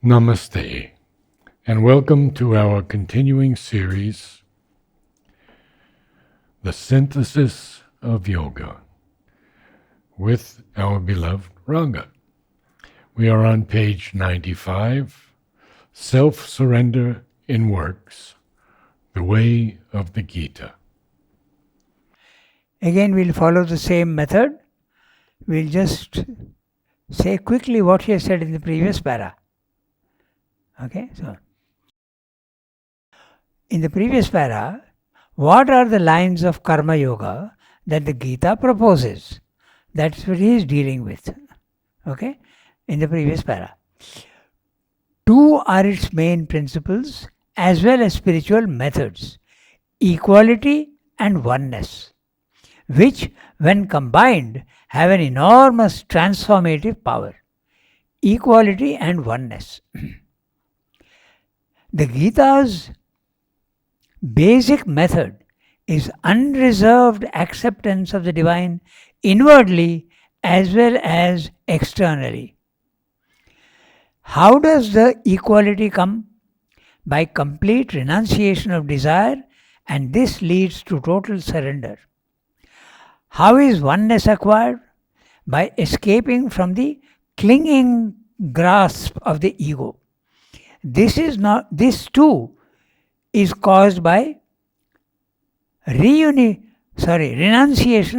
Namaste, and welcome to our continuing series, The Synthesis of Yoga, with our beloved Ranga. We are on page 95, Self-Surrender in Works, the Way of the Gita. Again, we'll follow the same method. We'll just say quickly what he has said in the previous para. Okay, so in the previous para, what are the lines of Karma Yoga that the Gita proposes? That's what he is dealing with. Okay, in the previous para. Two are its main principles as well as spiritual methods: equality and oneness, which, when combined, have an enormous transformative power. Equality and oneness. The Gita's basic method is unreserved acceptance of the divine inwardly as well as externally. How does the equality come? By complete renunciation of desire, and this leads to total surrender. How is oneness acquired? By escaping from the clinging grasp of the ego. This too is caused by renunciation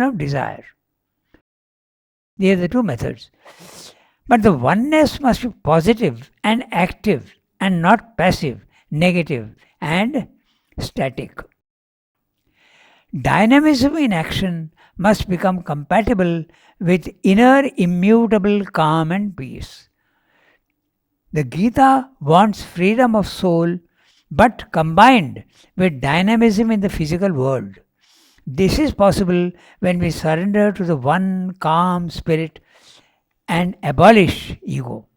of desire. These are the two methods. But the oneness must be positive and active and not passive, negative and static. Dynamism in action must become compatible with inner immutable calm and peace. The Gita wants freedom of soul, but combined with dynamism in the physical world. This is possible when we surrender to the one calm spirit and abolish ego.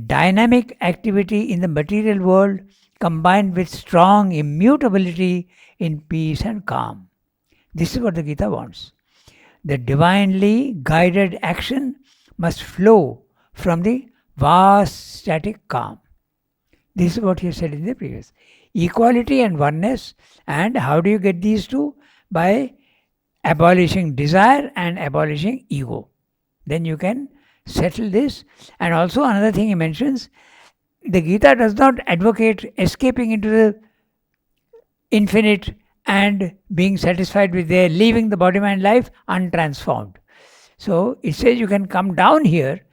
Dynamic activity in the material world combined with strong immutability in peace and calm. This is what the Gita wants. The divinely guided action must flow from the vast static calm. This is what he said in the previous. Equality and oneness. And how do you get these two? By abolishing desire and abolishing ego. Then you can settle this. And also another thing he mentions, the Gita does not advocate escaping into the infinite and being satisfied with there, leaving the body, mind, life untransformed. So it says you can come down here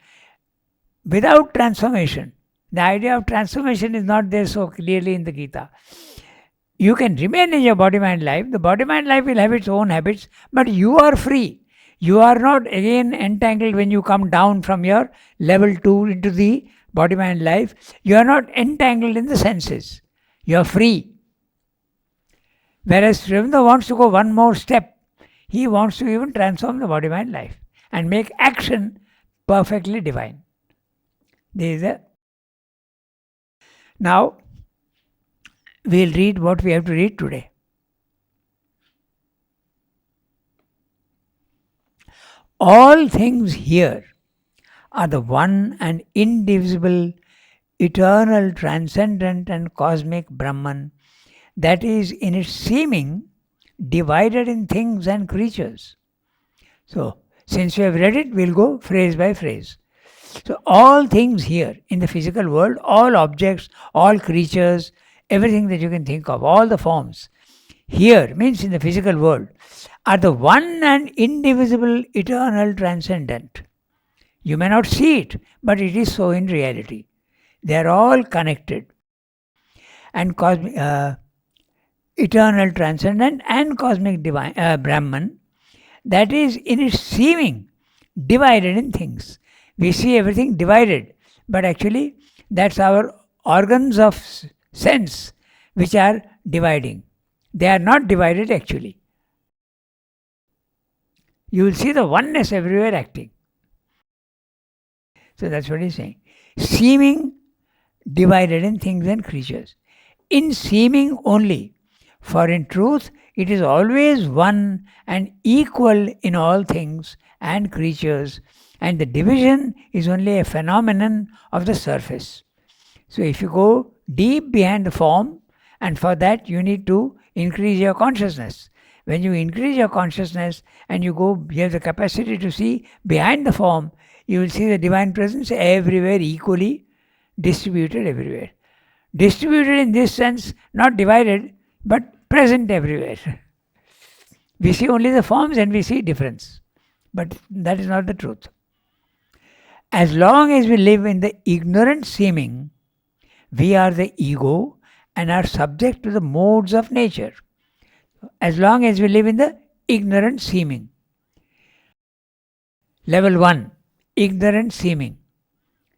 without transformation. The idea of transformation is not there so clearly in the Gita. You can remain in your body, mind, life. The body, mind, life will have its own habits, but you are free. You are not again entangled when you come down from your level 2 into the body, mind, life. You are not entangled in the senses. You are free. Whereas Srivendra wants to go one more step. He wants to even transform the body, mind, life and make action perfectly divine. Now, we'll read what we have to read today. All things here are the one and indivisible, eternal, transcendent and cosmic Brahman that is in its seeming divided in things and creatures. So, since we have read it, we'll go phrase by phrase. So all things here in the physical world, all objects, all creatures, everything that you can think of, all the forms, here means in the physical world, are the one and indivisible, eternal, transcendent. You may not see it, but it is so in reality. They are all connected. And eternal, transcendent and cosmic divine Brahman, that is in its seeming divided in things. We see everything divided, but actually that's our organs of sense which are dividing. They are not divided actually. You will see the oneness everywhere acting. So that's what he's saying. Seeming divided in things and creatures. In seeming only, for in truth it is always one and equal in all things and creatures, and the division is only a phenomenon of the surface. So if you go deep behind the form, and for that you need to increase your consciousness. When you increase your consciousness and you have the capacity to see behind the form, you will see the divine presence everywhere, equally distributed everywhere. Distributed in this sense, not divided, but present everywhere. We see only the forms and we see difference. But that is not the truth. As long as we live in the ignorant seeming, we are the ego and are subject to the modes of nature. As long as we live in the ignorant seeming. Level 1, ignorant seeming,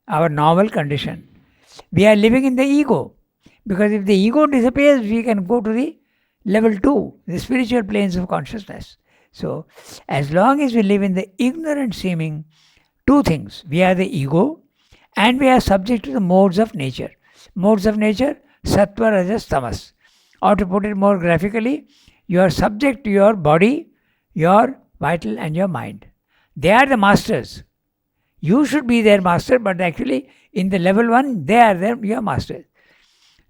our normal condition. We are living in the ego. Because if the ego disappears, we can go to the level 2, the spiritual planes of consciousness. So, as long as we live in the ignorant seeming, two things. We are the ego and we are subject to the modes of nature. Modes of nature, sattva, rajas, tamas. Or to put it more graphically, you are subject to your body, your vital and your mind. They are the masters. You should be their master, but actually in the level 1, they are your masters.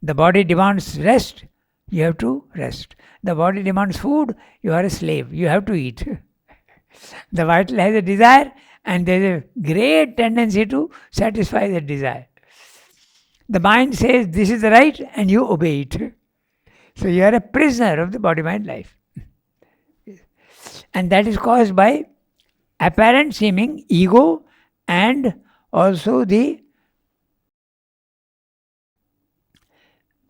The body demands rest, you have to rest. The body demands food, you are a slave, you have to eat. The vital has a desire and there is a great tendency to satisfy that desire. The mind says this is the right and you obey it. So you are a prisoner of the body-mind life. And that is caused by apparent seeming ego and also the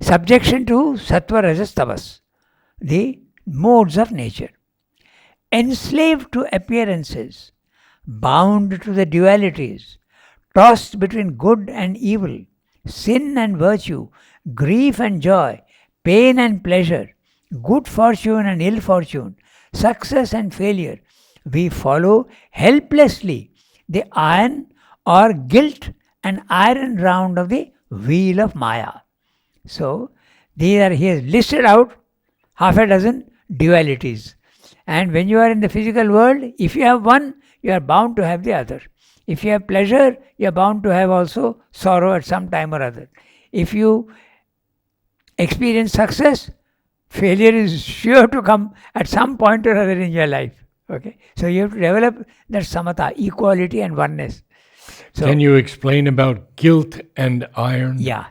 subjection to sattva, rajas, tamas, the modes of nature. Enslaved to appearances, bound to the dualities, tossed between good and evil, sin and virtue, grief and joy, pain and pleasure, good fortune and ill fortune, success and failure, we follow helplessly the iron or guilt and iron round of the wheel of Maya. So, he has listed out half a dozen dualities. And when you are in the physical world, if you have one, you are bound to have the other. If you have pleasure, you are bound to have also sorrow at some time or other. If you experience success, failure is sure to come at some point or other in your life. Okay, so you have to develop that samatha, equality and oneness. So, can you explain about guilt and iron? Yeah,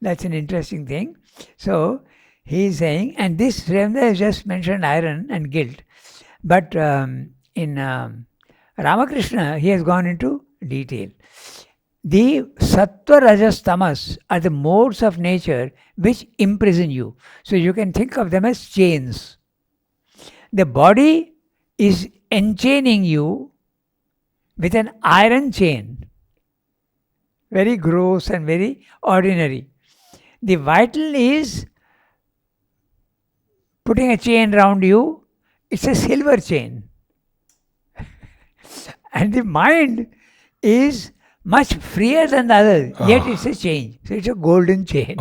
that's an interesting thing. So he is saying, and this Ramda has just mentioned iron and guilt, but in Ramakrishna he has gone into detail. The sattva, rajas, tamas are the modes of nature which imprison you. So you can think of them as chains. The body is enchaining you with an iron chain, very gross and very ordinary. The vital is putting a chain around you, it's a silver chain. And the mind is much freer than the other, yet it's a chain. So it's a golden chain.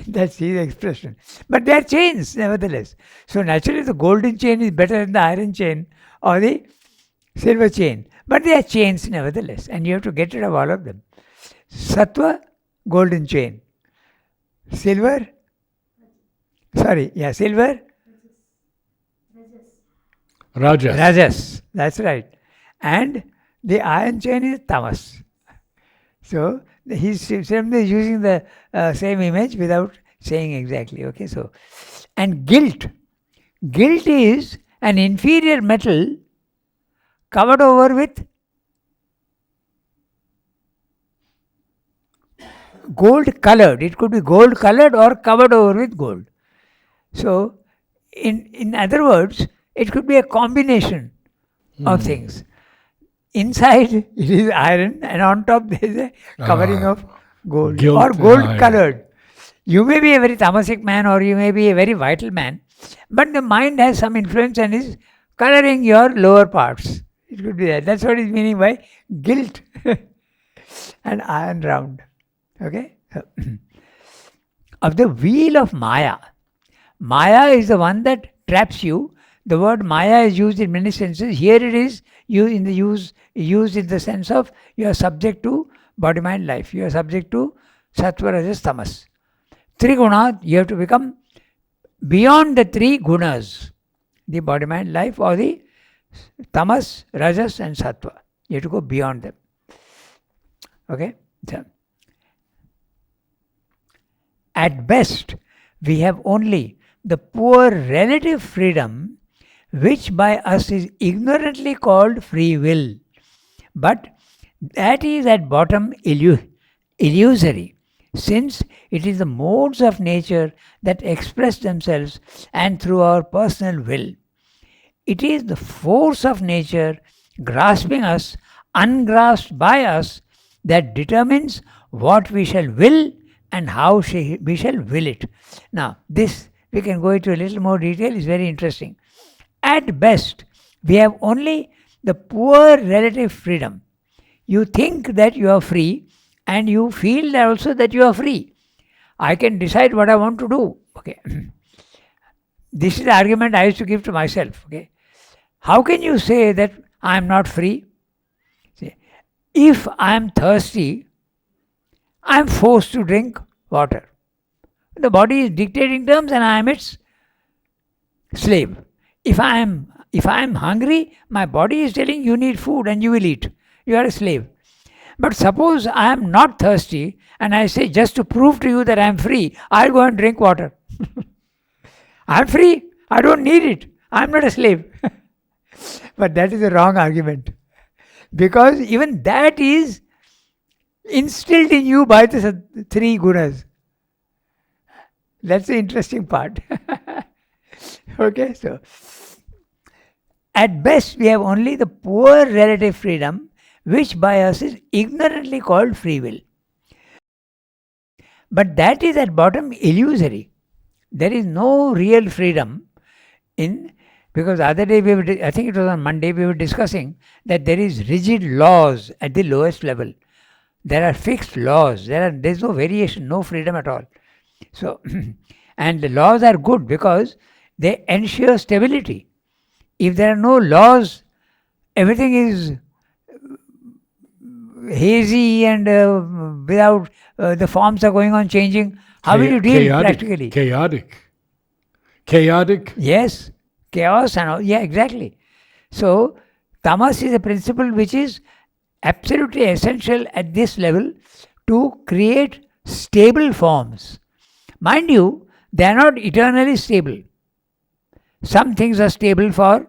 That's the expression. But they are chains nevertheless. So naturally the golden chain is better than the iron chain or the silver chain. But they are chains nevertheless. And you have to get rid of all of them. Sattva, golden chain. Silver, silver. Rajas, that's right. And the iron chain is tamas. So he's using the same image without saying exactly. Okay, so and guilt is an inferior metal covered over with gold colored. It could be gold colored or covered over with gold. So in other words, it could be a combination of things. Inside it is iron and on top there is a covering of gold or gold colored. You may be a very tamasic man or you may be a very vital man, but the mind has some influence and is coloring your lower parts. It could be that. That's what is meaning by guilt and iron round. Okay? Of the wheel of Maya. Maya is the one that traps you. The word Maya is used in many senses. Here it is used in the sense of you are subject to body-mind life. You are subject to Sattva, Rajas, Tamas. Three guna, you have to become beyond the three gunas, the body, mind, life, or the Tamas, Rajas, and Sattva. You have to go beyond them. Okay? So, at best, we have only the poor relative freedom which by us is ignorantly called free will. But that is at bottom illusory, since it is the modes of nature that express themselves and through our personal will. It is the force of nature grasping us, ungrasped by us, that determines what we shall will and how we shall will it. Now, this we can go into a little more detail, is very interesting. At best, we have only the poor relative freedom. You think that you are free and you feel also that you are free. I can decide what I want to do. Okay. This is the argument I used to give to myself. Okay. How can you say that I am not free? See, if I am thirsty, I am forced to drink water. The body is dictating terms and I am its slave. If I am hungry, my body is telling you need food and you will eat. You are a slave. But suppose I am not thirsty and I say, just to prove to you that I am free, I'll go and drink water. I am free. I don't need it. I am not a slave. But that is a wrong argument. Because even that is instilled in you by the three gunas. That's the interesting part. Okay, so at best we have only the poor relative freedom which by us is ignorantly called free will. But that is at bottom illusory. There is no real freedom in, because the other day I think it was on Monday, we were discussing that there is rigid laws at the lowest level. There are fixed laws. There is no variation, no freedom at all. So, and the laws are good because they ensure stability. If there are no laws, everything is hazy and without the forms are going on changing. How will you deal practically? Chaotic? Yes, chaos and all. Yeah, exactly. So, tamas is a principle which is absolutely essential at this level to create stable forms. Mind you, they are not eternally stable. Some things are stable for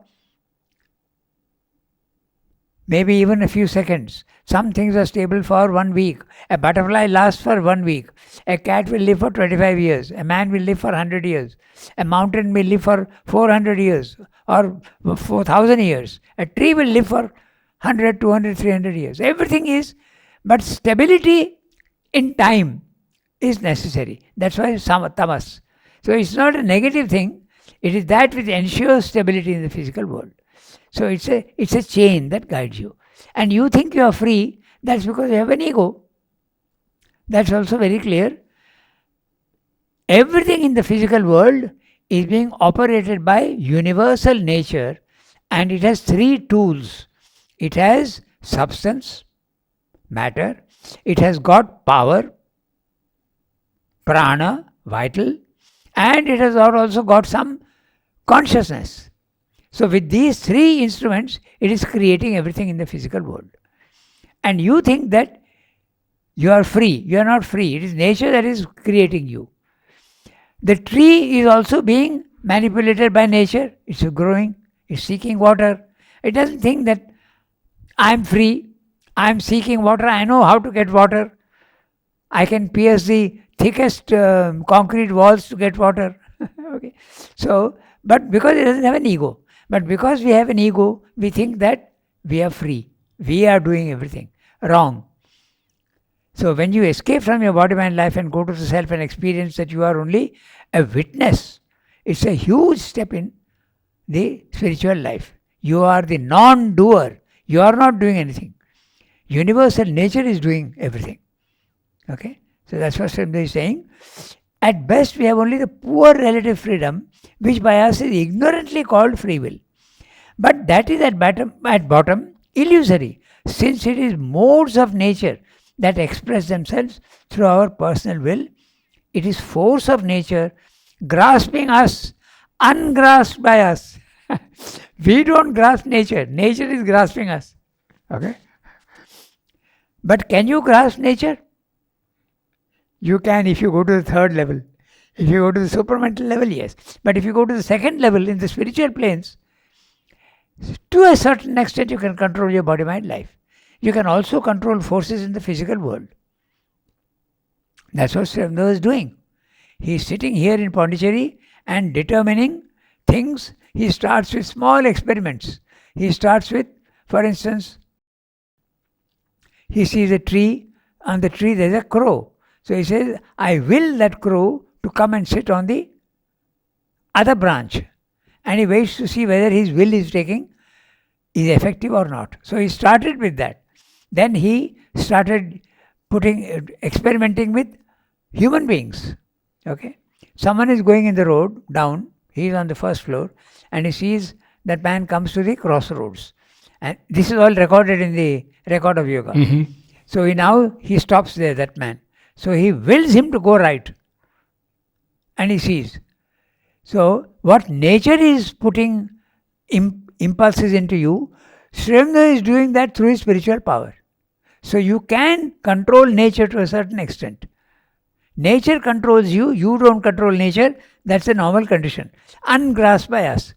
maybe even a few seconds. Some things are stable for 1 week. A butterfly lasts for 1 week. A cat will live for 25 years. A man will live for 100 years. A mountain will live for 400 years or 4,000 years. A tree will live for 100, 200, 300 years. Everything is, but stability in time is necessary. That's why tamas. So it's not a negative thing. It is that which ensures stability in the physical world. So it's a chain that guides you. And you think you are free, that's because you have an ego. That's also very clear. Everything in the physical world is being operated by universal nature, and it has three tools. It has substance, matter. It has got power, prana, vital, and it has also got some consciousness. So with these three instruments, it is creating everything in the physical world. And you think that you are free. You are not free. It is nature that is creating you. The tree is also being manipulated by nature. It's growing. It's seeking water. It doesn't think that I am free. I am seeking water. I know how to get water. I can pierce the thickest concrete walls to get water. Okay. So, but because it doesn't have an ego. But because we have an ego, we think that we are free. We are doing everything. Wrong. So when you escape from your body, mind, life and go to the self and experience that you are only a witness, it's a huge step in the spiritual life. You are the non-doer. You are not doing anything. Universal nature is doing everything. Okay? So that's what Swami is saying. At best, we have only the poor relative freedom, which by us is ignorantly called free will. But that is at bottom illusory, since it is modes of nature that express themselves through our personal will. It is force of nature grasping us, ungrasped by us. We don't grasp nature. Nature is grasping us. Okay? But can you grasp nature? You can if you go to the third level. If you go to the supramental level, yes. But if you go to the second level in the spiritual planes, to a certain extent you can control your body, mind, life. You can also control forces in the physical world. That's what Sri Aurobindo is doing. He is sitting here in Pondicherry and determining things. He starts with small experiments. He starts with, for instance, he sees a tree. On the tree there is a crow. So he says, I will that crow to come and sit on the other branch. And he waits to see whether his will is effective or not. So he started with that. Then he started experimenting with human beings. Okay? Someone is going in the road down, he is on the first floor, and he sees that man comes to the crossroads. And this is all recorded in the record of yoga. Mm-hmm. So he stops there, that man. So he wills him to go right. And he sees. So what nature is putting impulses into you, Sri Aurobindo is doing that through his spiritual power. So you can control nature to a certain extent. Nature controls you, you don't control nature. That's a normal condition. Ungrasped by us.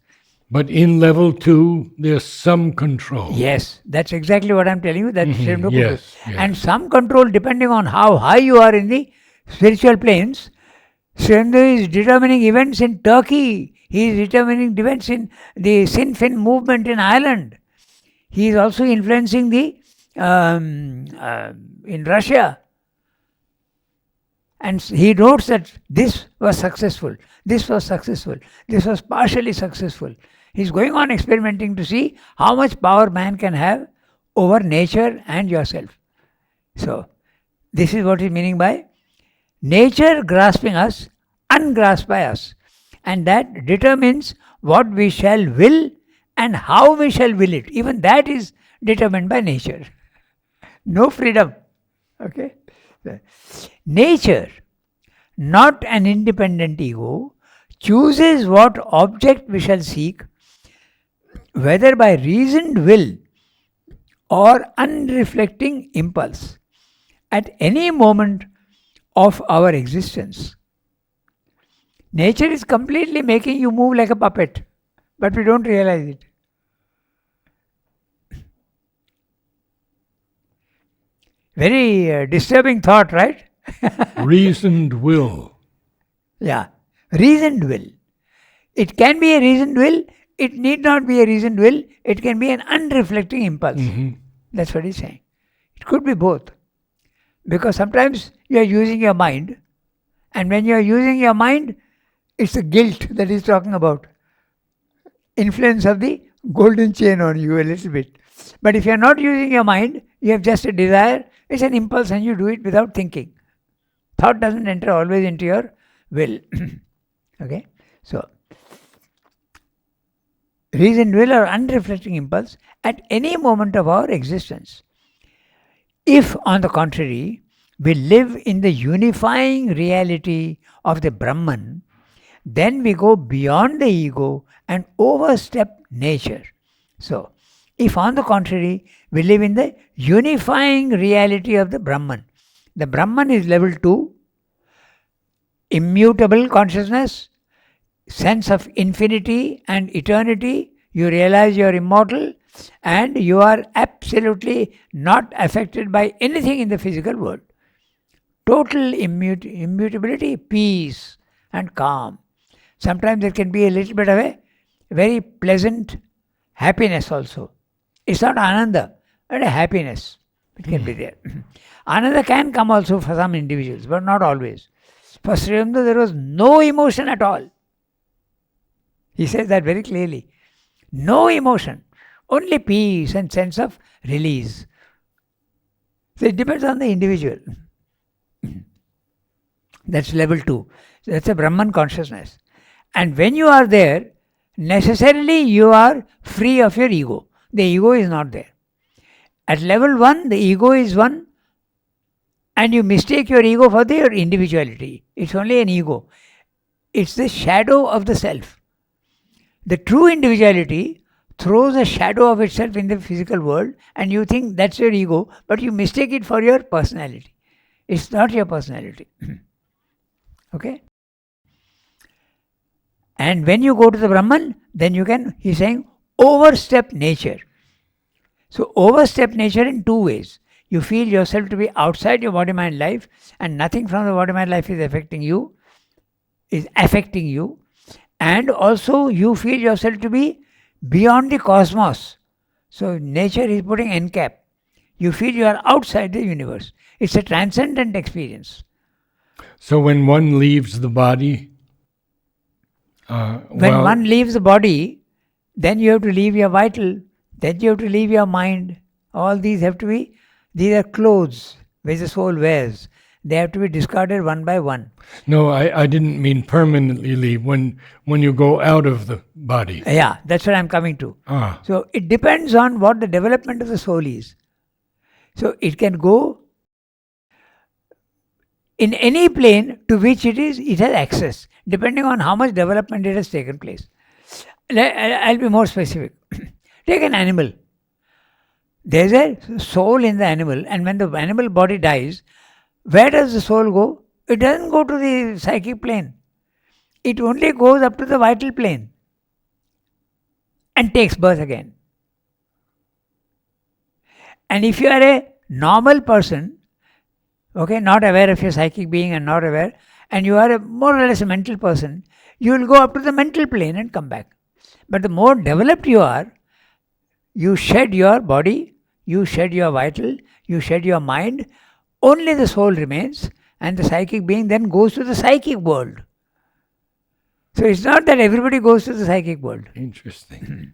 But in level 2, there's some control. Yes, that's exactly what I'm telling you. That Sri Aurobindo Yes, yes. And some control depending on how high you are in the spiritual planes. Sri Aurobindo is determining events in Turkey. He is determining events in the Sinn Féin movement in Ireland. He is also influencing the in Russia. And he notes that this was successful, this was successful, this was partially successful. He's going on experimenting to see how much power man can have over nature and yourself. So, this is what he's meaning by nature grasping us, ungrasped by us. And that determines what we shall will and how we shall will it. Even that is determined by nature. No freedom. Okay? Nature, not an independent ego, chooses what object we shall seek, whether by reasoned will or unreflecting impulse, at any moment of our existence. Nature is completely making you move like a puppet, but we don't realize it. Very disturbing thought, right? Reasoned will. Yeah, reasoned will. It can be a reasoned will, it need not be a reasoned will, it can be an unreflecting impulse. Mm-hmm. That's what he's saying. It could be both. Because sometimes you are using your mind, and when you are using your mind, it's the guilt that he's talking about. Influence of the golden chain on you a little bit. But if you are not using your mind, you have just a desire, it's an impulse and you do it without thinking. Thought doesn't enter always into your will. Okay? So, reasoned will or unreflecting impulse at any moment of our existence. If, on the contrary, we live in the unifying reality of the Brahman, then we go beyond the ego and overstep nature. So, if on the contrary, we live in the unifying reality of the Brahman. The Brahman is level 2, immutable consciousness, sense of infinity and eternity. You realize you are immortal and you are absolutely not affected by anything in the physical world. Total immutability, peace and calm. Sometimes there can be a little bit of a very pleasant happiness also. It's not ananda, but a happiness. It can be there. Ananda can come also for some individuals, but not always. For Sri Aurobindo, there was no emotion at all. He says that very clearly. No emotion, only peace and sense of release. So it depends on the individual. That's level 2. That's a Brahman consciousness. And when you are there, necessarily you are free of your ego. The ego is not there. At level 1, the ego is one And you mistake your ego for your individuality. It's only an ego. It's the shadow of the self. The true individuality throws a shadow of itself in the physical world, and you think that's your ego, but you mistake it for your personality. It's not your personality. Okay? And when you go to the Brahman, then you can, he's saying, overstep nature. So overstep nature in two ways. You feel yourself to be outside your body-mind life, and nothing from the body-mind life is affecting you. And also you feel yourself to be beyond the cosmos. So nature is putting end cap. You feel you are outside the universe. It's a transcendent experience. So when one leaves the body, when one leaves the body, then you have to leave your vital, then you have to leave your mind. All these have to be, these are clothes which the soul wears. They have to be discarded one by one. No, I didn't mean permanently leave. When you go out of the body. Yeah, that's what I'm coming to. So it depends on what the development of the soul is. So it can go in any plane to which it has access, depending on how much development it has taken place. I'll be more specific. Take an animal. There's a soul in the animal, and when the animal body dies, where does the soul go? It doesn't go to the psychic plane. It only goes up to the vital plane and takes birth again. And if you are a normal person, okay, not aware of your psychic being and not aware, and you are a more or less a mental person, you will go up to the mental plane and come back. But the more developed you are, you shed your body, you shed your vital, you shed your mind, only the soul remains, and the psychic being then goes to the psychic world. So it's not that everybody goes to the psychic world. Interesting.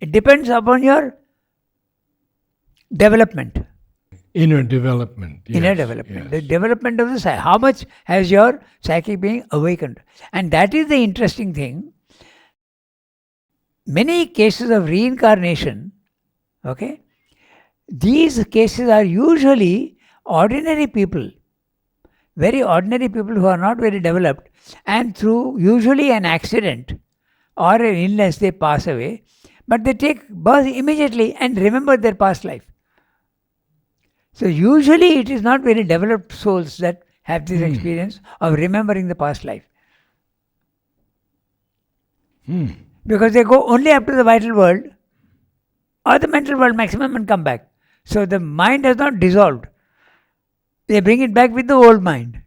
It depends upon your development. Inner development. Yes, Inner development. Yes. The development of the psyche. How much has your psychic being awakened? And that is the interesting thing. Many cases of reincarnation, okay, these cases are usually ordinary people, very ordinary people who are not very developed, and through usually an accident or an illness they pass away, but they take birth immediately and remember their past life. So usually it is not very developed souls that have this experience of remembering the past life. Because they go only up to the vital world or the mental world maximum and come back. So the mind has not dissolved. They bring it back with the old mind.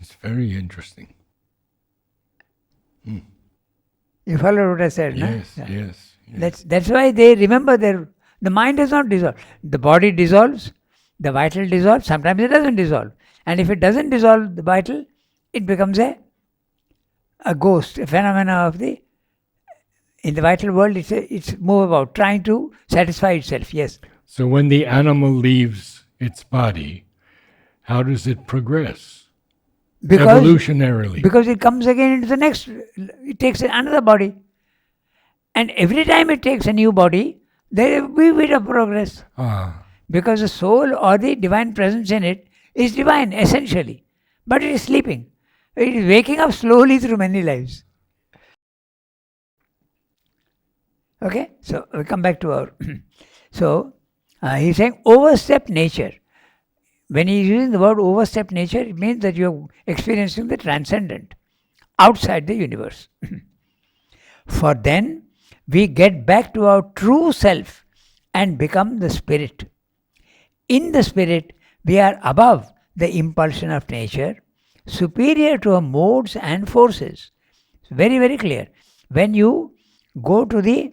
It's very interesting. You follow what I said? Yes, no? yes. That's why they remember the mind has not dissolved. The body dissolves, the vital dissolves, sometimes it doesn't dissolve. And if it doesn't dissolve the vital, it becomes a ghost, a phenomena of in the vital world, it's move about, trying to satisfy itself, yes. So when the animal leaves its body, how does it progress? Evolutionarily. Because it comes again into the next, it takes another body. And every time it takes a new body, there will be a bit of progress. Because the soul or the divine presence in it is divine, essentially. But it is sleeping. It is waking up slowly through many lives. Okay, so we come back to our. So he's saying overstep nature. When he's using the word overstep nature, it means that you're experiencing the transcendent, outside the universe. For then we get back to our true self and become the spirit. In the spirit, we are above the impulsion of nature, superior to our modes and forces. It's very, very clear. When you go to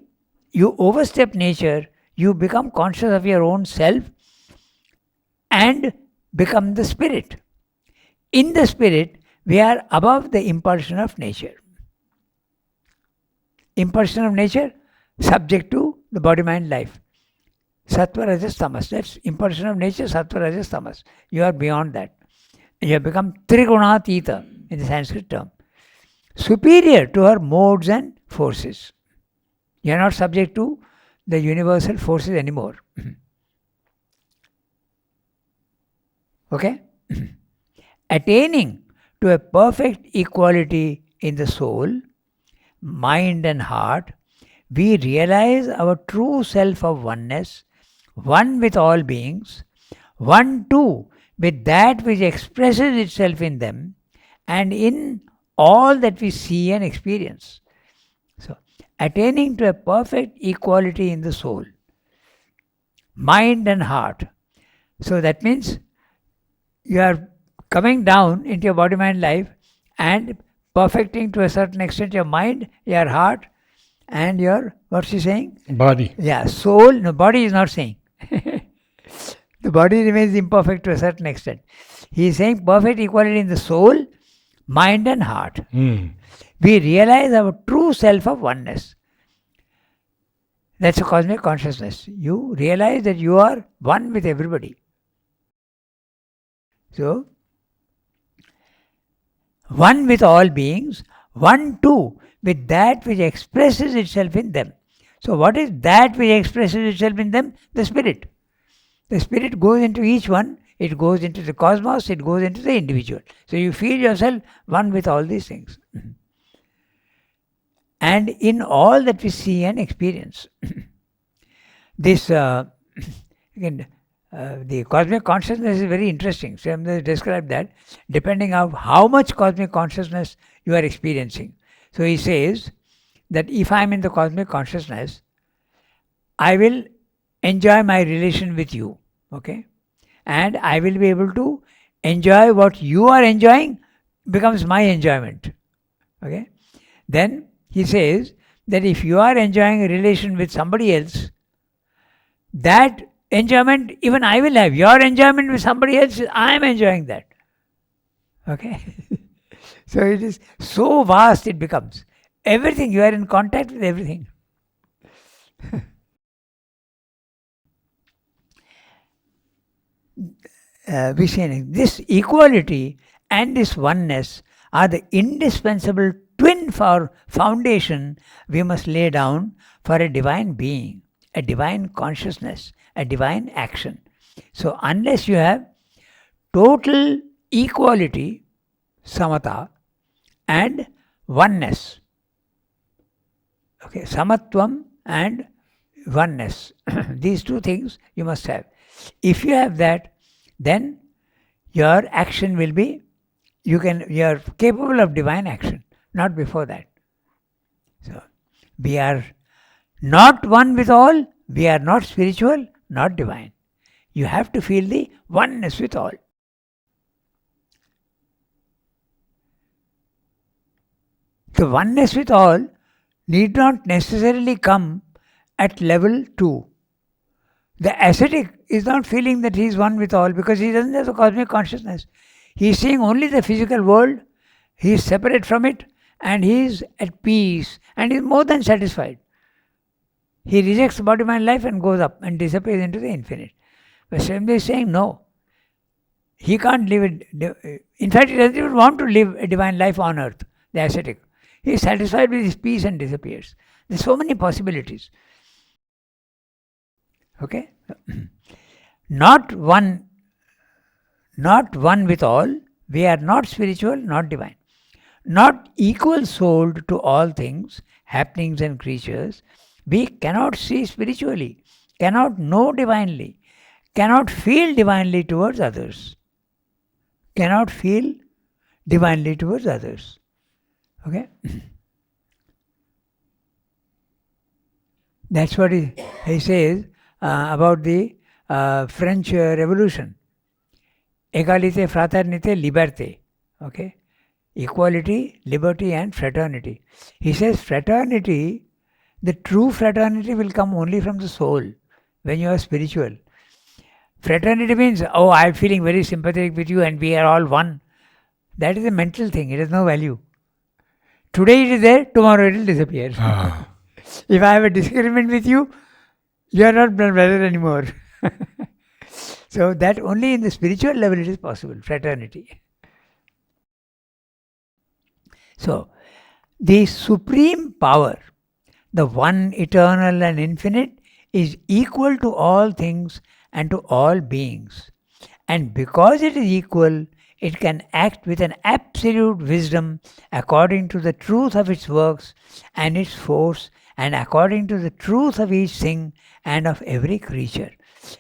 you overstep nature, you become conscious of your own self and become the spirit. In the spirit, we are above the impulsion of nature. Impulsion of nature, subject to the body-mind life. Sattva, Rajas, Tamas. That's impulsion of nature, Sattva, Rajas, Tamas. You are beyond that. You have become Trigunatita in the Sanskrit term. Superior to her modes and forces. You are not subject to the universal forces anymore. Okay? Attaining to a perfect equality in the soul, mind and heart, we realize our true self of oneness, one with all beings, one too with that which expresses itself in them and in all that we see and experience. So, attaining to a perfect equality in the soul, mind and heart. So that means you are coming down into your body, mind, life and perfecting to a certain extent your mind, your heart, and your, what's he saying? Body. Yeah, soul. No, body is not saying. The body remains imperfect to a certain extent. He is saying perfect equality in the soul, mind, and heart. Mm. We realize our true self of oneness. That's a cosmic consciousness. You realize that you are one with everybody. So, one with all beings, one too with that which expresses itself in them. So, what is that which expresses itself in them? The spirit. The spirit goes into each one, it goes into the cosmos, it goes into the individual. So, you feel yourself one with all these things. And in all that we see and experience. This, again, the cosmic consciousness is very interesting. So I'm going to describe that depending on how much cosmic consciousness you are experiencing. So he says that if I'm in the cosmic consciousness, I will enjoy my relation with you. Okay? And I will be able to enjoy what you are enjoying becomes my enjoyment. Okay? Then he says that if you are enjoying a relation with somebody else, that enjoyment even I will have. Your enjoyment with somebody else, I am enjoying that. Okay? So it is so vast it becomes. Everything, you are in contact with everything. We say this equality and this oneness are the indispensable twin for foundation we must lay down for a divine being, a divine consciousness, a divine action. So unless you have total equality, samatha, and oneness, okay, samatvam and oneness, these two things you must have. If you have that, then your action will be, you are capable of divine action, not before that. So we are not one with all, we are not spiritual, not divine. You have to feel the oneness with all. The oneness with all need not necessarily come at level 2. The ascetic is not feeling that he is one with all because he doesn't have the cosmic consciousness. He is seeing only the physical world, he is separate from it, and he is at peace and is more than satisfied. He rejects body, mind, life and goes up and disappears into the infinite. But Swami is saying no. He can't live it. In fact, he doesn't even want to live a divine life on earth, the ascetic. He is satisfied with his peace and disappears. There are so many possibilities. Okay? Not one with all. We are not spiritual, not divine. Not equal souled to all things, happenings and creatures. We cannot see spiritually, cannot know divinely, cannot feel divinely towards others. Cannot feel divinely towards others. Okay? That's what he says about the French Revolution. Égalité, fraternité, liberté. Okay? Equality, liberty and fraternity. He says fraternity, the true fraternity will come only from the soul when you are spiritual. Fraternity means, oh, I am feeling very sympathetic with you and we are all one. That is a mental thing. It has no value. Today it is there, tomorrow it will disappear. If I have a disagreement with you, you are not brother anymore. So that only in the spiritual level it is possible, fraternity. So, the supreme power, the one eternal and infinite, is equal to all things and to all beings. And because it is equal, it can act with an absolute wisdom according to the truth of its works and its force, and according to the truth of each thing and of every creature.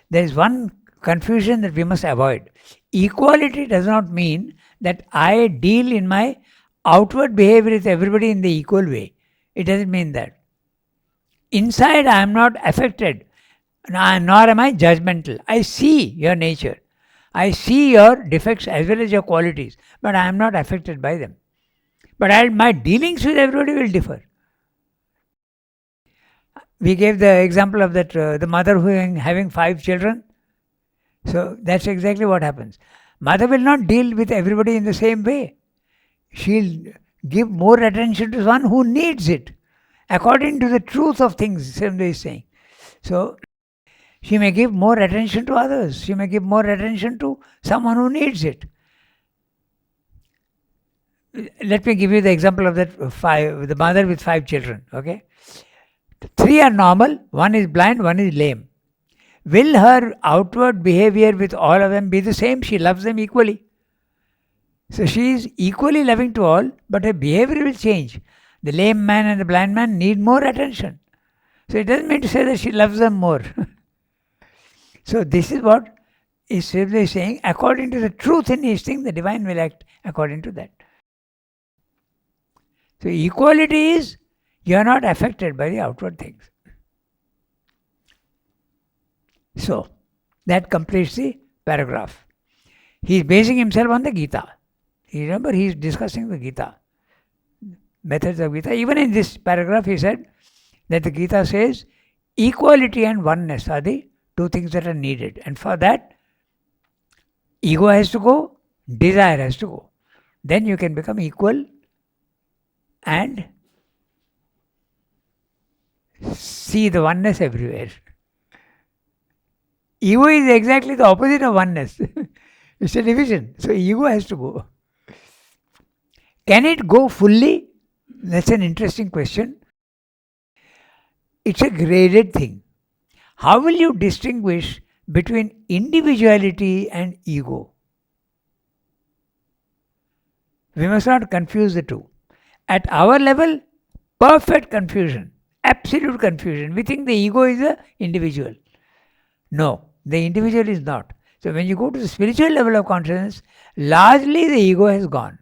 There is one confusion that we must avoid. Equality does not mean that I deal in my outward behavior with everybody in the equal way. It doesn't mean that. Inside, I am not affected, nor am I judgmental. I see your nature. I see your defects as well as your qualities, but I am not affected by them. But my dealings with everybody will differ. We gave the example of that the mother who is having 5 children. So that's exactly what happens. Mother will not deal with everybody in the same way. She'll give more attention to one who needs it, according to the truth of things, Srimad is saying. So she may give more attention to others. She may give more attention to someone who needs it. Let me give you the example of the mother with 5 children. Okay, 3 are normal, 1 is blind, 1 is lame. Will her outward behavior with all of them be the same? She loves them equally. So she is equally loving to all, but her behavior will change. The lame man and the blind man need more attention. So it doesn't mean to say that she loves them more. So this is what is simply saying, according to the truth in each thing, the divine will act according to that. So equality is, you are not affected by the outward things. So that completes the paragraph. He is basing himself on the Gita. Remember, he is discussing the Gita, methods of Gita. Even in this paragraph, he said that the Gita says equality and oneness are the 2 things that are needed. And for that, ego has to go, desire has to go. Then you can become equal and see the oneness everywhere. Ego is exactly the opposite of oneness. It's a division. So ego has to go. Can it go fully? That's an interesting question. It's a graded thing. How will you distinguish between individuality and ego? We must not confuse the two. At our level, perfect confusion, absolute confusion. We think the ego is the individual. No, the individual is not. So when you go to the spiritual level of consciousness, largely the ego has gone.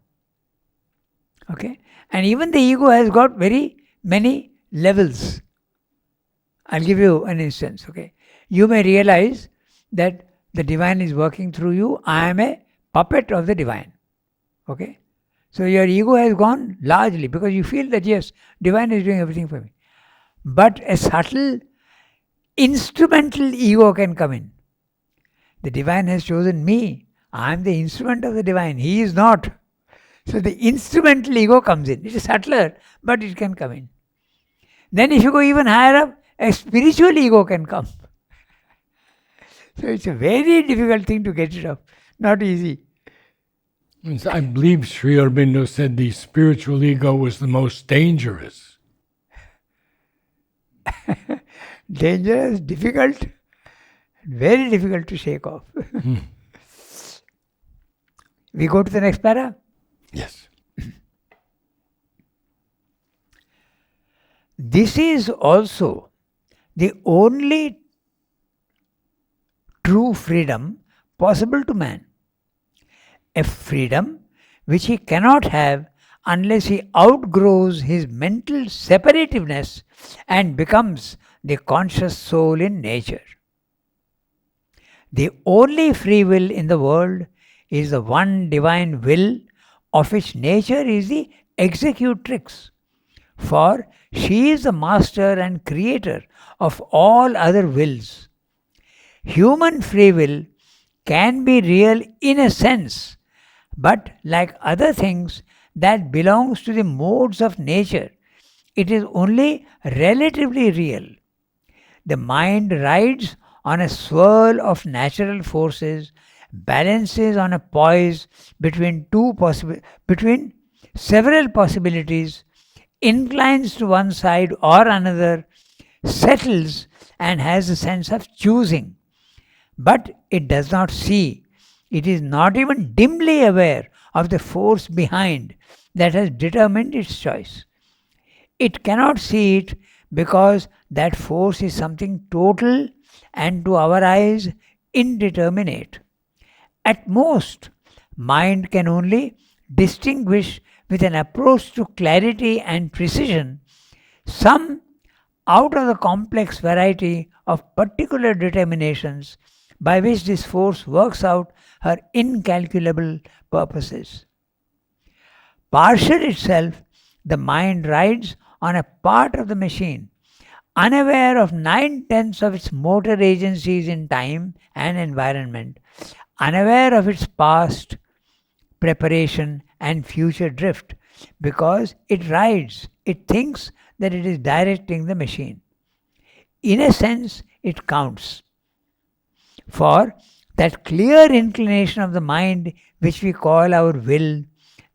Okay? And even the ego has got very many levels. I'll give you an instance. Okay? You may realize that the divine is working through you. I am a puppet of the divine. Okay? So your ego has gone largely because you feel that yes, divine is doing everything for me. But a subtle instrumental ego can come in. The divine has chosen me. I am the instrument of the divine. He is not. So the instrumental ego comes in. It is subtler, but it can come in. Then if you go even higher up, a spiritual ego can come. So it's a very difficult thing to get rid of. Not easy. I believe Sri Aurobindo said the spiritual ego was the most dangerous. Dangerous, difficult, very difficult to shake off. We go to the next para? Yes. This is also the only true freedom possible to man. A freedom which he cannot have unless he outgrows his mental separativeness and becomes the conscious soul in nature. The only free will in the world is the one divine will, of which nature is the executrix. For she is the master and creator of all other wills. Human free will can be real in a sense, but like other things that belongs to the modes of nature, it is only relatively real. The mind rides on a swirl of natural forces, balances on a poise between several possibilities, inclines to one side or another, settles and has a sense of choosing. But it does not see, It is not even dimly aware of the force behind that has determined its choice. It cannot see it because that force is something total and to our eyes indeterminate. At most, mind can only distinguish with an approach to clarity and precision some out of the complex variety of particular determinations by which this force works out her incalculable purposes. Partial itself, the mind rides on a part of the machine, unaware of 9/10 of its motor agencies in time and environment, unaware of its past preparation and future drift, because it rides, it thinks that it is directing the machine. In a sense, it counts. For that clear inclination of the mind which we call our will,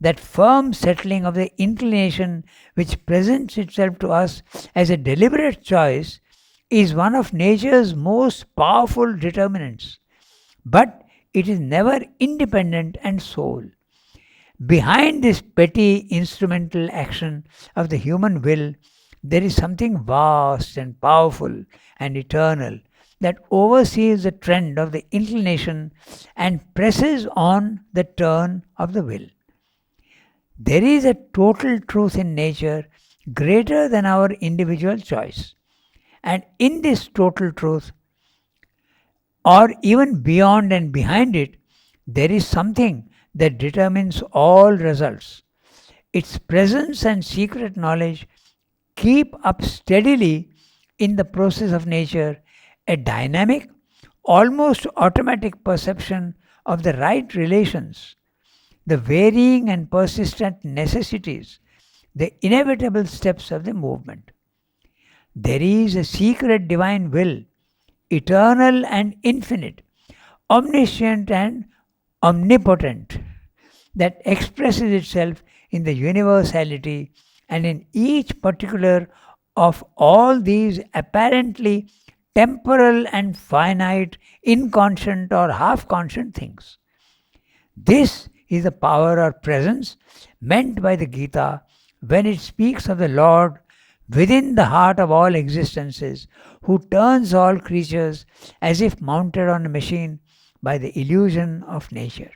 that firm settling of the inclination which presents itself to us as a deliberate choice, is one of nature's most powerful determinants. But it is never independent and sole. Behind this petty instrumental action of the human will, there is something vast and powerful and eternal that oversees the trend of the inclination and presses on the turn of the will. There is a total truth in nature greater than our individual choice. And in this total truth, or even beyond and behind it, there is something that determines all results. Its presence and secret knowledge keep up steadily in the process of nature a dynamic, almost automatic perception of the right relations, the varying and persistent necessities, the inevitable steps of the movement. There is a secret divine will, eternal and infinite, omniscient and omnipotent, that expresses itself in the universality and in each particular of all these apparently temporal and finite, inconscient or half conscient things. This is the power or presence meant by the Gita when it speaks of the Lord within the heart of all existences, who turns all creatures as if mounted on a machine by the illusion of nature.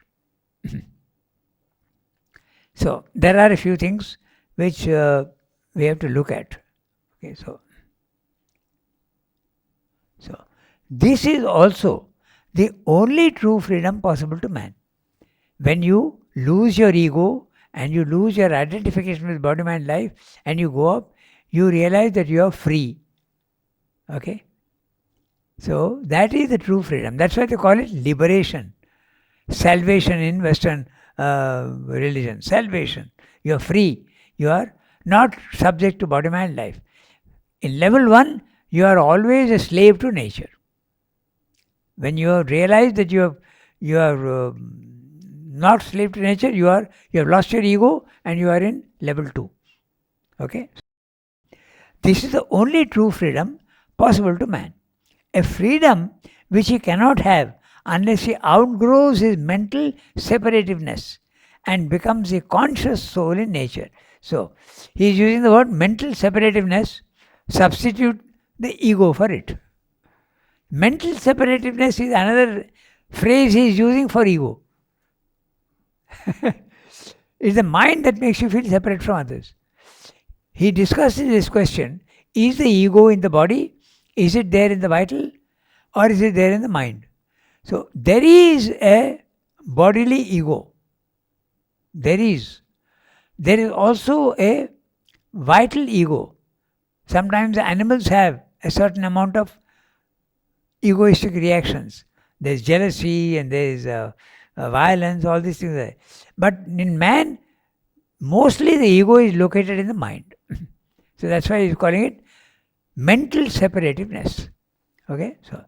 So, there are a few things which we have to look at. Okay, so this is also the only true freedom possible to man. When you lose your ego and you lose your identification with body, mind, life, and you go up, you realize that you are free. Okay? So that is the true freedom. That's why they call it liberation. Salvation in Western religion. Salvation. You are free. You are not subject to body, mind, life. In level 1, you are always a slave to nature. When you realize that you are not slave to nature, you have lost your ego and you are in level 2. Okay? This is the only true freedom possible to man. A freedom which he cannot have unless he outgrows his mental separativeness and becomes a conscious soul in nature. So, he is using the word mental separativeness, substitute the ego for it. Mental separativeness is another phrase he is using for ego. It's the mind that makes you feel separate from others. He discusses this question, is the ego in the body? Is it there in the vital? Or is it there in the mind? So, there is a bodily ego. There is also a vital ego. Sometimes animals have a certain amount of egoistic reactions. There is jealousy and there is violence, all these things there. But in man, mostly the ego is located in the mind. So that's why he's calling it mental separativeness. Okay? So,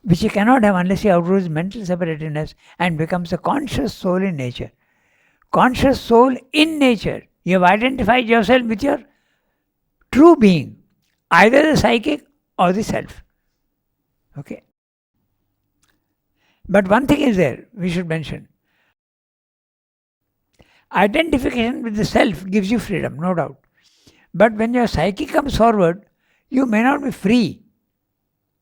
which he cannot have unless he outgrows mental separativeness and becomes a conscious soul in nature. Conscious soul in nature. You have identified yourself with your true being, either the psychic or the self. Okay? But one thing is there, we should mention. Identification with the self gives you freedom, no doubt. But when your psyche comes forward, you may not be free.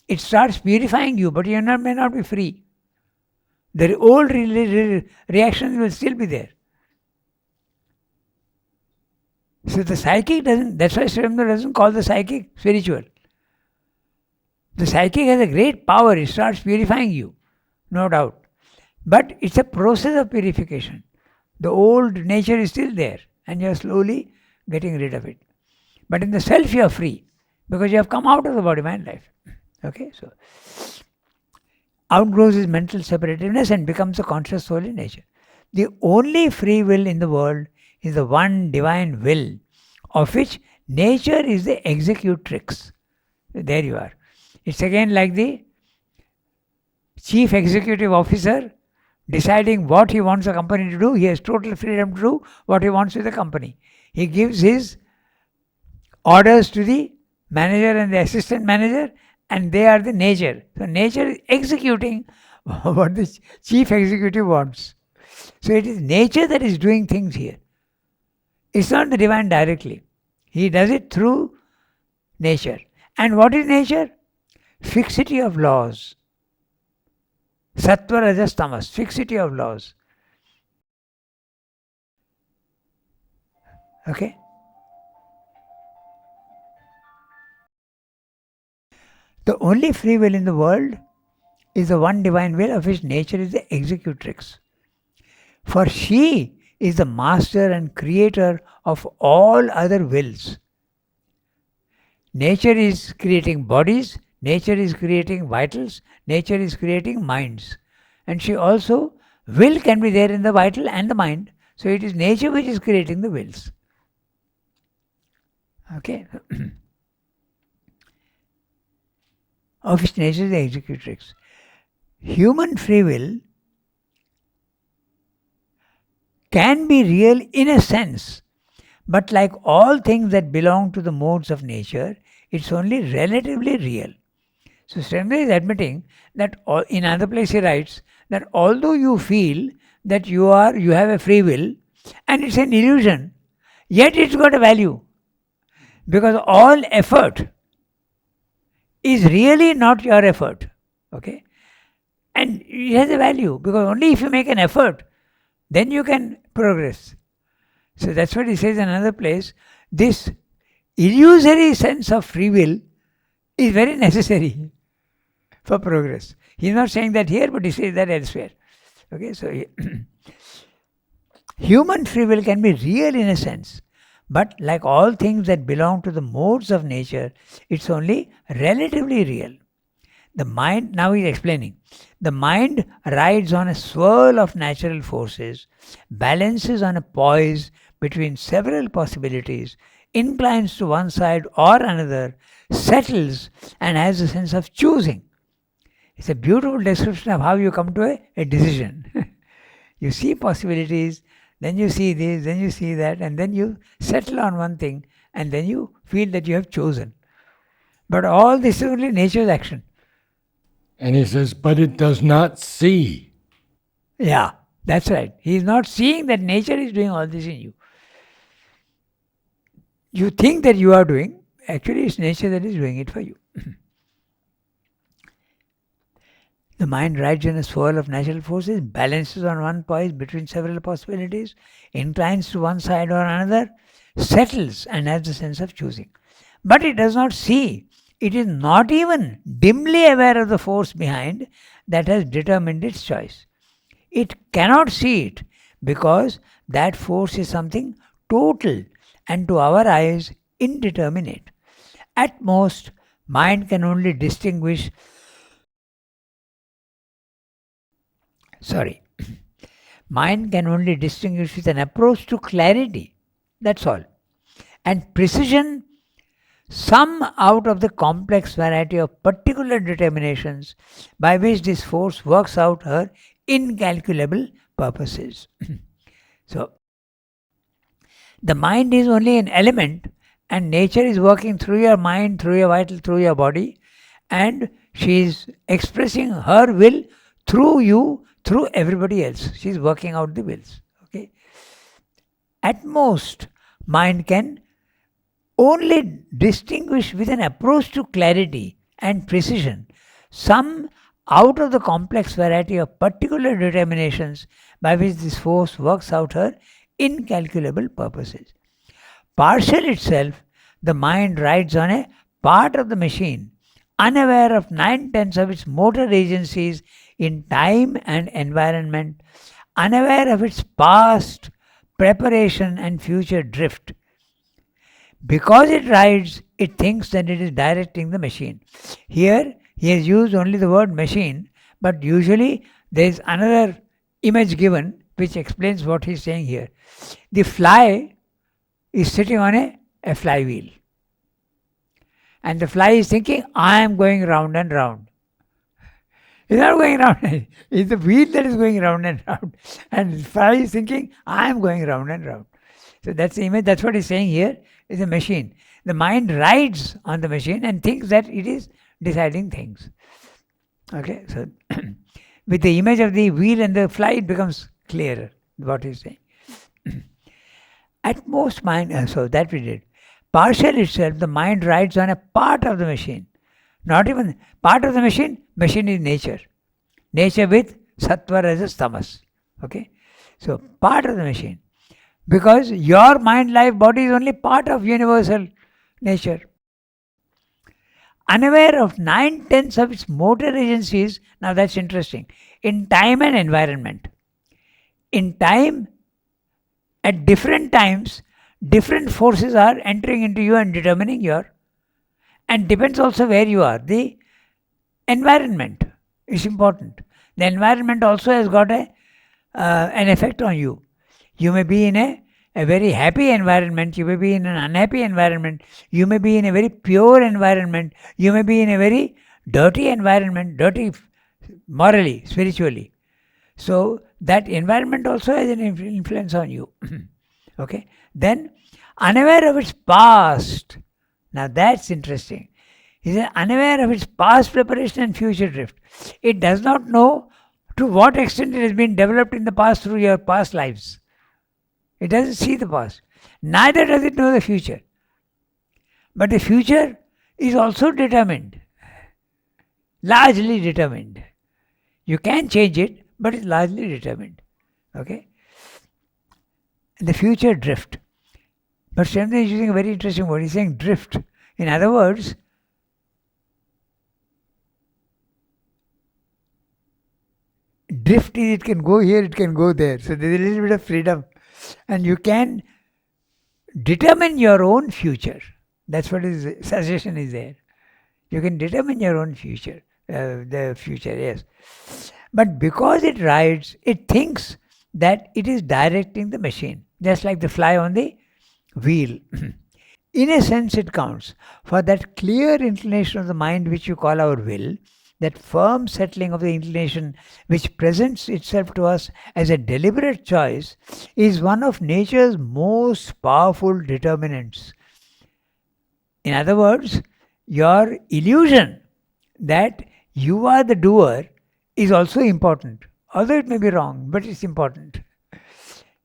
It starts purifying you, but you may not be free. The old reactions will still be there. So the psychic doesn't, that's why Sri Aurobindo doesn't call the psychic spiritual. The psychic has a great power, it starts purifying you, no doubt. But it's a process of purification. The old nature is still there and you are slowly getting rid of it. But in the self you are free because you have come out of the body mind life. Okay, so outgrows his mental separativeness and becomes a conscious soul in nature. The only free will in the world is the one divine will, of which nature is the executrix. There you are. It's again like the chief executive officer deciding what he wants the company to do. He has total freedom to do what he wants with the company. He gives his orders to the manager and the assistant manager, and they are the nature. So nature is executing what the chief executive wants. So it is nature that is doing things here. It's not the divine directly. He does it through nature. And what is nature? Fixity of laws. Sattva, Rajas, Tamas. Fixity of laws. Okay? The only free will in the world is the one divine will of which nature is the executrix. For she is the master and creator of all other wills. Nature is creating bodies, nature is creating vitals, nature is creating minds. And she also, will can be there in the vital and the mind. So it is nature which is creating the wills. Okay? Of which nature is the executrix. Human free will can be real in a sense, but like all things that belong to the modes of nature, it's only relatively real. So Sri Aurobindo is admitting that in another place he writes that although you feel that you have a free will and it's an illusion, yet it's got a value. Because all effort is really not your effort. Okay? And it has a value because only if you make an effort, then you can progress. So that's what he says in another place. This illusory sense of free will is very necessary for progress. He's not saying that here, but he says that elsewhere. Okay, so human free will can be real in a sense, but like all things that belong to the modes of nature, it's only relatively real. The mind, now he's explaining, the mind rides on a swirl of natural forces, balances on a poise between several possibilities, inclines to one side or another, settles, and has a sense of choosing. It's a beautiful description of how you come to a decision. You see possibilities, then you see this, then you see that, and then you settle on one thing, and then you feel that you have chosen. But all this is only nature's action. And he says, but it does not see. Yeah, that's right. He is not seeing that nature is doing all this in you. You think that you are doing, actually it's nature that is doing it for you. The mind rides in a swirl of natural forces, balances on one poise between several possibilities, inclines to one side or another, settles and has the sense of choosing. But it does not see. It is not even dimly aware of the force behind that has determined its choice. It cannot see it because that force is something total and to our eyes indeterminate. At most, mind can only distinguish mind can only distinguish with an approach to clarity. That's all. And precision some out of the complex variety of particular determinations by which this force works out her incalculable purposes. So, the mind is only an element and nature is working through your mind, through your vital, through your body, and she is expressing her will through you, through everybody else. She's working out the wills. Okay. At most, mind can only distinguish with an approach to clarity and precision some out of the complex variety of particular determinations by which this force works out her incalculable purposes. Partial itself, the mind rides on a part of the machine, unaware of 9/10 of its motor agencies in time and environment, unaware of its past, preparation, and future drift. Because it rides, it thinks that it is directing the machine. Here, he has used only the word machine, but usually there is another image given which explains what he is saying here. The fly is sitting on a flywheel. And the fly is thinking, I am going round and round. It's not going round. It's the wheel that is going round and round. And the fly is thinking, I am going round and round. So that's the image. That's what he's saying here is a machine. The mind rides on the machine and thinks that it is deciding things. Okay, so with the image of the wheel and the fly, it becomes clearer what he's saying. At most, mind, so that we did. Partial itself, the mind rides on a part of the machine. Not even part of the machine is nature. Nature with sattva, rajas, tamas. Okay, so part of the machine. Because your mind, life, body is only part of universal nature. Unaware of 9/10 of its motor agencies, now that's interesting, in time and environment. In time, at different times, different forces are entering into you and determining your, and depends also where you are. The environment is important. The environment also has got an effect on you. You may be in a very happy environment, you may be in an unhappy environment, you may be in a very pure environment, you may be in a very dirty environment, dirty morally, spiritually. So that environment also has an influence on you. Okay. Then unaware of its past. Now that's interesting. He is unaware of its past preparation and future drift. It does not know to what extent it has been developed in the past through your past lives. It doesn't see the past. Neither does it know the future. But the future is also determined. Largely determined. You can change it, but it's largely determined. Okay? And the future drift. But Shamdana is using a very interesting word. He's saying drift. In other words, drift is it can go here, it can go there. So there's a little bit of freedom. And you can determine your own future. That's what his suggestion is there. You can determine your own future. The future, yes. But because it rides, it thinks that it is directing the machine. Just like the fly on the wheel. In a sense, it counts. For that clear inclination of the mind which you call our will, that firm settling of the inclination which presents itself to us as a deliberate choice, is one of nature's most powerful determinants. In other words, your illusion that you are the doer is also important. Although it may be wrong, but it's important.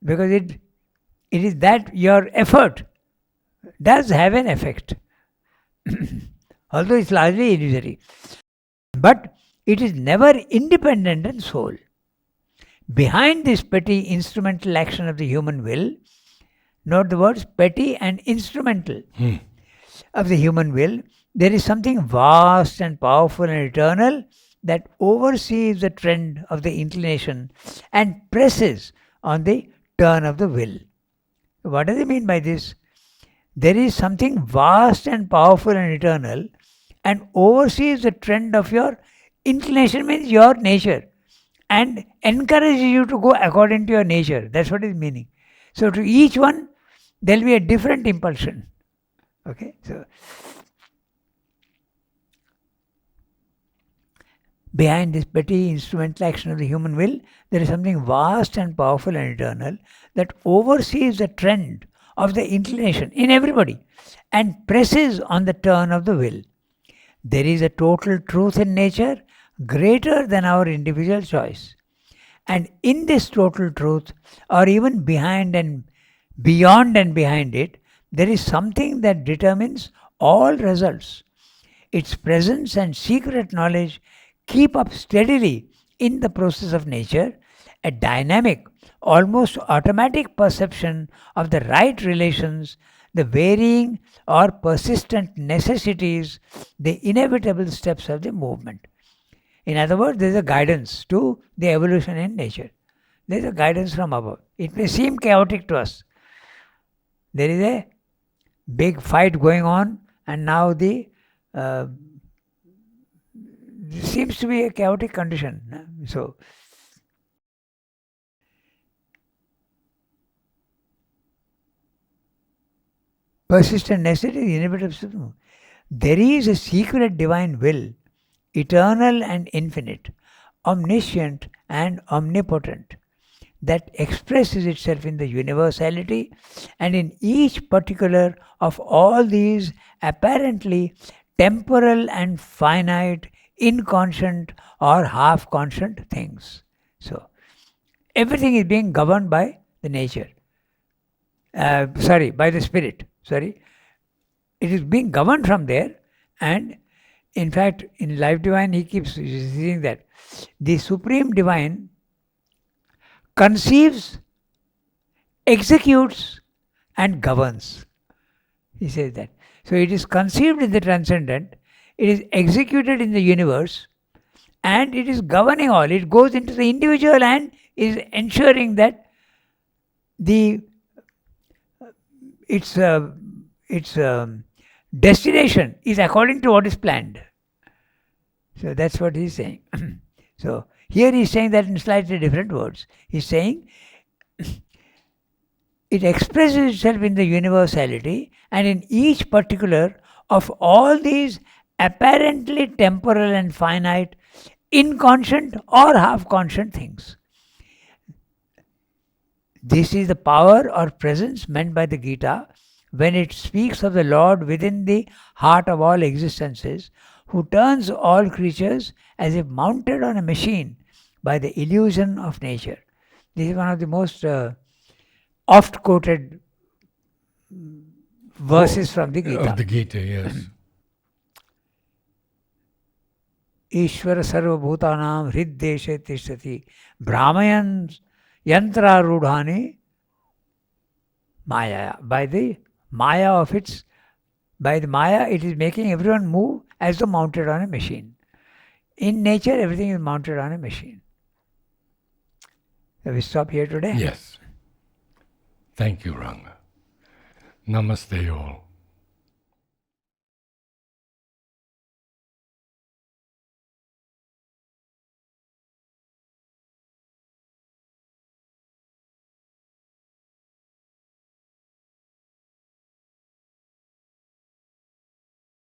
Because it is that your effort does have an effect. Although it's largely illusory. But it is never independent and sole. Behind this petty instrumental action of the human will, note the words petty and instrumental of the human will, there is something vast and powerful and eternal that oversees the trend of the inclination and presses on the turn of the will. What does he mean by this? There is something vast and powerful and eternal and oversees the trend of your inclination, means your nature, and encourages you to go according to your nature. That's what is meaning. So to each one, there will be a different impulsion. Okay, so behind this petty instrumental action of the human will, there is something vast and powerful and eternal that oversees the trend of the inclination in everybody and presses on the turn of the will. There is a total truth in nature greater than our individual choice. And in this total truth, or even behind and beyond and behind it, there is something that determines all results. Its presence and secret knowledge keep up steadily in the process of nature, a dynamic, almost automatic perception of the right relations, the varying or persistent necessities, the inevitable steps of the movement. In other words, there is a guidance to the evolution in nature. There is a guidance from above. It may seem chaotic to us. There is a big fight going on, and now the uh, seems to be a chaotic condition. So, persistent necessity, inevitable. There is a secret divine will, eternal and infinite, omniscient and omnipotent, that expresses itself in the universality and in each particular of all these apparently temporal and finite, inconscient or half conscient things. So, everything is being governed by the nature. By the spirit. It is being governed from there, and in fact, in Life Divine, he keeps saying that the Supreme Divine conceives, executes, and governs. He says that. So it is conceived in the transcendent, it is executed in the universe, and it is governing all. It goes into the individual and is ensuring that the its destination is according to what is planned. So that's what he's saying. So here he's saying that in slightly different words. He's saying it expresses itself in the universality and in each particular of all these apparently temporal and finite, inconscient or half conscient things. This is the power or presence meant by the Gita when it speaks of the Lord within the heart of all existences, who turns all creatures as if mounted on a machine by the illusion of nature. This is one of the most oft quoted verses from the Gita. Of the Gita, yes. ईश्वर सर्वभूतानां हृद्देशे तिष्ठति भ्रामयन् यंत्रारूढ़ानि maya. By the maya of its, by the maya it is making everyone move as though mounted on a machine. In nature everything is mounted on a machine. So we stop here today? Yes. Thank you, Ranga. Namaste all.